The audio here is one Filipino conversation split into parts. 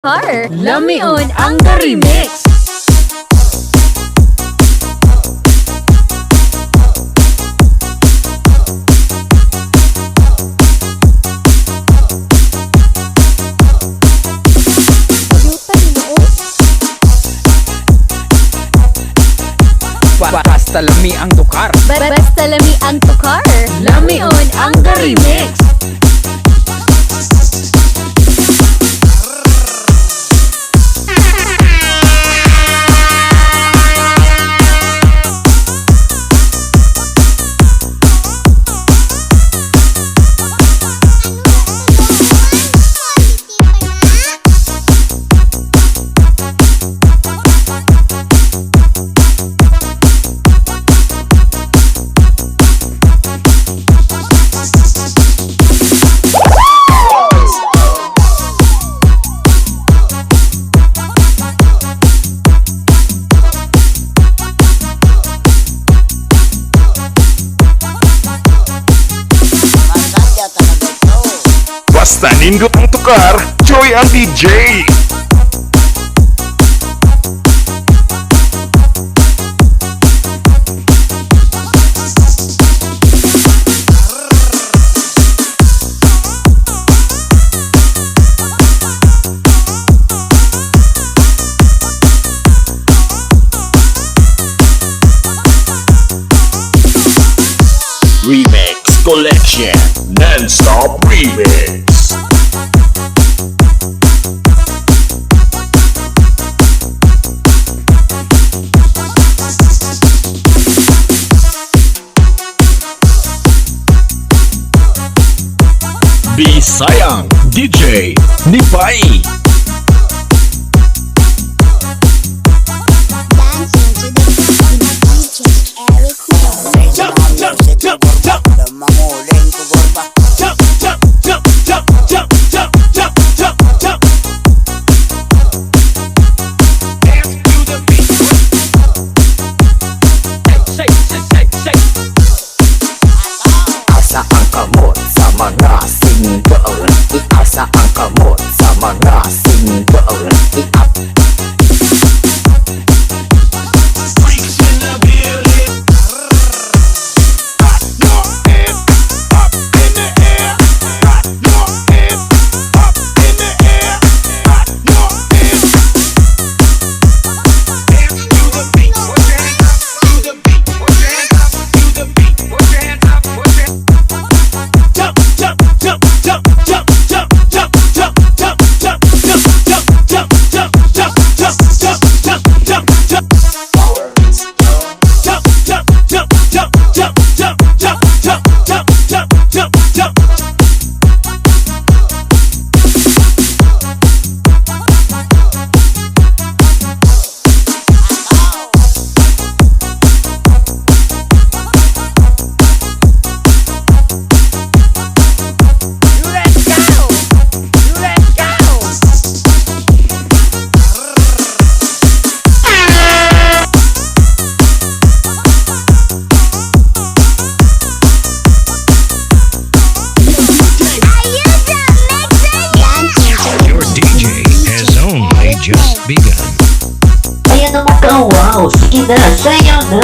Car, Lamion ang remix. Basta lami ang tukar. Basta lami ang tukar, Lamion ang remix. Basta nindot ang tukar, Joy ang DJ. Remix Collection Non-Stop Remix. Bisayang DJ Nipay. Dancing to the beat with DJ Eric Miller. Jump, jump, jump, jump. Manguling ko gorba. Jump, jump, jump, jump, jump, jump, jump, jump, jump. Dance to the beat. Shake, shake, shake, shake. Asa ang kamot sa mga single. Asa ang kamot sa mga single. I-up. Freaks in the building. Got your hands up in the air. Got your hands up in the air. Got your hands. Dance to the beat. Put your hands up to the beat. Put your hands up to the beat. Put your hands up. Put your hands. Jump, jump, jump, jump, jump, jump, jump, jump, jump, jump, jump, jump, jump, jump, jump, jump, jump, jump, jump, jump. Jump, jump, jump, jump, jump, jump, jump, jump, jump, jump, jump, jump. Your DJ has only just begun. Ayan naman ka, wow! Sige na, sayaw na!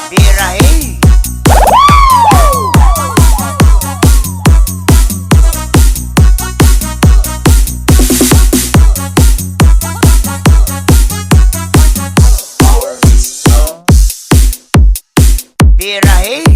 Birahe. Birahe.